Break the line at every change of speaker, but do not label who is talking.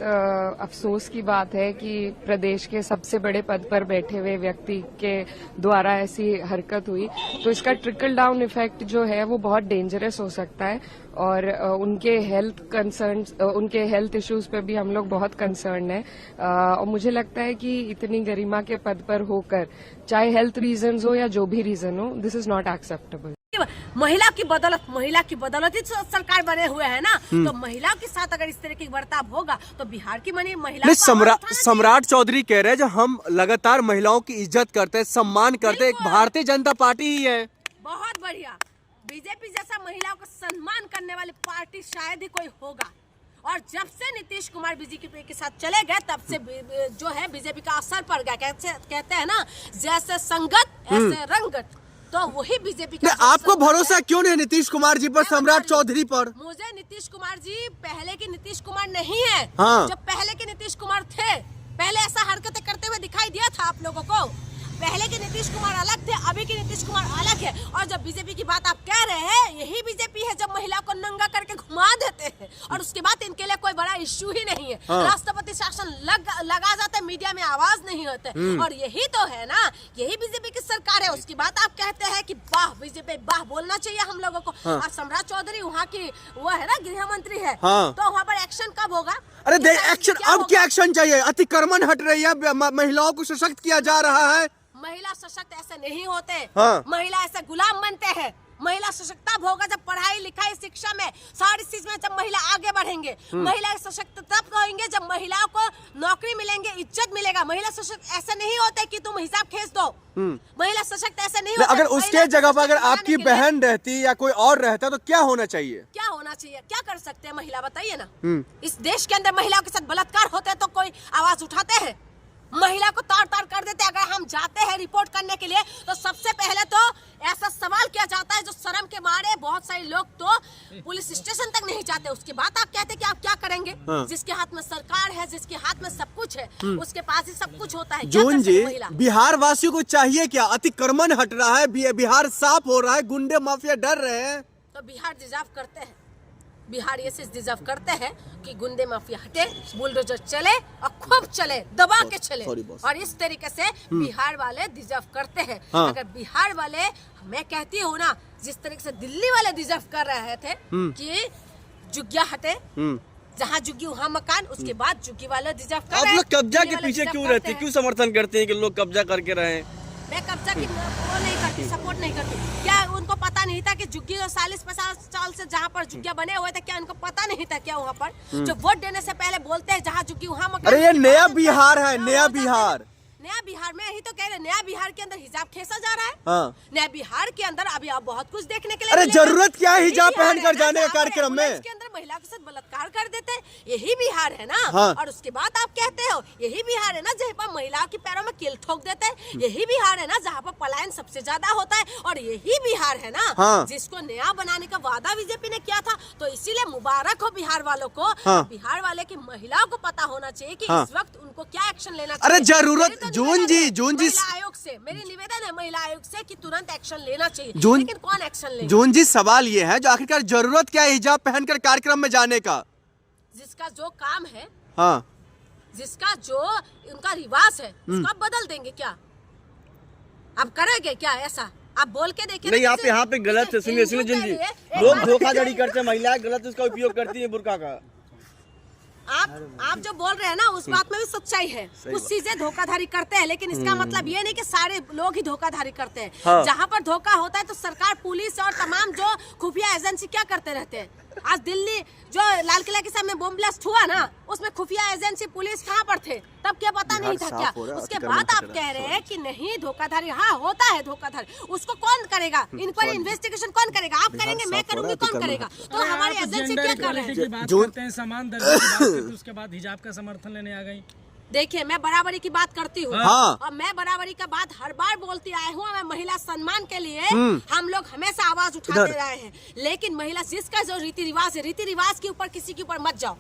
अफसोस की बात है कि प्रदेश के सबसे बड़े पद पर बैठे हुए व्यक्ति के द्वारा ऐसी हरकत हुई, तो इसका ट्रिकल डाउन इफेक्ट जो है वो बहुत डेंजरस हो सकता है और उनके हेल्थ इश्यूज पे भी हम लोग बहुत कंसर्न है। और मुझे लगता है कि इतनी गरिमा के पद पर होकर, चाहे हेल्थ रीजंस हो या जो भी रीजन हो, दिस इज नॉट एक्सेप्टेबल।
महिला की बदौलत ही सरकार बने हुए है ना, तो महिला के साथ अगर इस तरह की बर्ताव होगा तो बिहार की महिला
सम्राट चौधरी कह रहे हैं जो हम लगातार महिलाओं की इज्जत करते हैं, सम्मान करते हैं, एक भारतीय जनता पार्टी ही है।
बहुत बढ़िया। बीजेपी जैसा महिलाओं का सम्मान करने वाली पार्टी शायद ही कोई होगा। और जब से नीतीश कुमार बीजेपी के साथ चले गए तब से जो है बीजेपी का असर पड़ गया। कहते हैं ना, जैसे संगत ऐसे रंगत, तो वही बीजेपी का।
आपको भरोसा क्यों नहीं नीतीश कुमार जी पर, सम्राट चौधरी पर?
मुझे नीतीश कुमार जी पहले के नीतीश कुमार नहीं है।
हाँ।
जो पहले के नीतीश कुमार थे, पहले ऐसा हरकतें करते हुए दिखाई दिया था आप लोगों को। पहले के नीतीश कुमार अलग थे, अभी के नीतीश कुमार अलग है। और जब बीजेपी की बात आप कह रहे हैं, यही बीजेपी है जब महिला को नंगा करके घुमा देते हैं और उसके बाद इनके लिए कोई बड़ा इश्यू ही नहीं है।
हाँ।
राष्ट्रपति शासन लगा जाता है, मीडिया में आवाज नहीं होते। और यही तो है ना, यही बीजेपी की सरकार है। उसकी बात आप कहते हैं कि वाह बीजेपी, वाह बोलना चाहिए हम लोगों को।
हाँ।
और सम्राट चौधरी वहाँ की वो है ना, गृह मंत्री है।
हाँ।
तो वहाँ पर एक्शन कब होगा?
अरे एक्शन, अब क्या एक्शन चाहिए? अतिक्रमण हट रही है, महिलाओं को सशक्त किया जा रहा है।
महिला सशक्त ऐसे नहीं होते।
हाँ।
महिला ऐसे गुलाम बनते हैं। महिला सशक्त तब होगा जब पढ़ाई लिखाई शिक्षा में सारी चीज में जब महिला आगे बढ़ेंगे। महिला सशक्त तब होंगे जब महिलाओं को नौकरी मिलेंगे, इज्जत मिलेगा। महिला सशक्त ऐसे नहीं होते कि तुम हिसाब खींच दो। महिला सशक्त ऐसे नहीं होते।
अगर उसके जगह पर अगर आपकी बहन रहती या कोई और रहता तो क्या होना चाहिए?
क्या होना चाहिए? क्या कर सकते हैं महिला, बताइए ना। इस देश के अंदर महिलाओं के साथ बलात्कार होते हैं तो कोई आवाज उठाते हैं? महिला को तार तार कर देते हैं। अगर हम जाते हैं रिपोर्ट करने के लिए तो सबसे पहले तो ऐसा सवाल किया जाता है जो शर्म के मारे बहुत सारे लोग तो पुलिस स्टेशन तक नहीं जाते। उसके बाद आप कहते हैं कि आप क्या करेंगे?
हाँ।
जिसके हाथ में सरकार है, जिसके हाथ में सब कुछ है, उसके पास ही सब कुछ होता है।
जून जी, बिहार वासियों को चाहिए क्या? अतिक्रमण हट रहा है, बिहार साफ हो रहा है, गुंडे माफिया डर रहे हैं।
तो बिहार डिजर्व करते हैं, बिहार ये डिजर्व करते हैं कि गुंडे माफिया हटे, बुलडोजर चले और खूब चले, दबा के चले। और इस तरीके से बिहार वाले डिजर्व करते हैं।
हाँ।
अगर बिहार वाले, मैं कहती हूँ ना, जिस तरीके से दिल्ली वाले डिजर्व कर रहे थे कि जुग्गिया हटे, जहाँ जुग्गी वहाँ मकान, उसके बाद जुग्गी वाले डिजर्व कर रहे हैं।
आप लोग कब्जा के पीछे क्यों रहते हैं? क्यों समर्थन करते हैं कि लोग कब्जा करके रहे?
मैं कब्जा की वो नहीं करती, सपोर्ट नहीं करती। क्या उनको पता नहीं था कि जुग्गी 40-50 साल से जहाँ पर जुग्गिया बने हुए थे, क्या उनको पता नहीं था क्या वहाँ पर जो वोट देने से पहले बोलते हैं जहाँ जुग्गी वहाँ मकान?
अरे ये नया बिहार है, नया बिहार।
नया बिहार में ही तो कह रहे, नया बिहार के अंदर हिजाब खींचा जा रहा है।
हाँ।
नया बिहार के अंदर अभी आप बहुत कुछ देखने के लिए।
अरे जरूरत क्या है हिजाब पहनकर जाने का कार्यक्रम में?
इसके अंदर महिला के साथ बलात्कार कर देते हैं, यही बिहार है ना।
हाँ।
और उसके बाद आप कहते हो यही बिहार है ना जहाँ पर महिलाओं के पैरों में कील ठोक देते हैं, यही बिहार है ना जहाँ पर पलायन सबसे ज्यादा होता है, और यही बिहार है ना
हाँ।
जिसको नया बनाने का वादा बीजेपी ने किया था। तो इसीलिए मुबारक हो बिहार वालों को।
हाँ।
बिहार वाले की महिलाओं को पता होना चाहिए कि
हाँ।
इस वक्त उनको क्या एक्शन लेना चाहिए।
अरे जरूरत, जून जी,
महिला आयोग से मेरी निवेदन है, महिला आयोग से कि तुरंत एक्शन लेना चाहिए। लेकिन कौन एक्शन लेगा?
जून जी, सवाल ये है जो आखिरकार जरूरत क्या है हिजाब पहनकर कार्यक्रम में जाने का?
जिसका जो काम है,
हाँ,
जिसका जो उनका रिवाज है, उसको आप बदल देंगे क्या? आप करेंगे क्या ऐसा? आप बोल के देखिए।
नहीं, आप यहाँ पे गलत है। सुनिए सुनिए जून जी, लोग धोखाधड़ी करते हैं, महिलाएं गलत उसका उपयोग करती है बुर्का का।
आप जो बोल रहे हैं ना उस बात में भी सच्चाई है। कुछ चीजें धोखाधड़ी करते हैं, लेकिन इसका मतलब ये नहीं कि सारे लोग ही धोखाधड़ी करते हैं।
हाँ।
जहाँ पर धोखा होता है तो सरकार, पुलिस और तमाम जो खुफिया एजेंसी क्या करते रहते हैं। आज दिल्ली जो लाल किला के सामने बॉम्ब ब्लास्ट हुआ ना, उसमें खुफिया एजेंसी पुलिस कहाँ पर थे? तब क्या पता नहीं था क्या? उसके बाद आप कह रहे हैं कि नहीं धोखाधड़ी, हाँ होता है धोखाधड़ी, उसको कौन करेगा? इंक्वायरी इन्वेस्टिगेशन कौन करेगा? आप करेंगे, मैं करूंगी, कौन करेगा? तो हमारी एजेंसी क्या कर रहे हैं?
बात करते हैं, समान दर्जे की बात करते हैं, उसके बाद हिजाब का समर्थन लेने आ गई।
देखिए, मैं बराबरी की बात करती हूँ।
हाँ।
और मैं बराबरी का बात हर बार बोलती आए हूँ। मैं महिला सम्मान के लिए हम लोग हमेशा आवाज उठाते रहे हैं, लेकिन महिला जिसका जो रीति रिवाज है, रीति रिवाज के ऊपर किसी के ऊपर मत जाओ।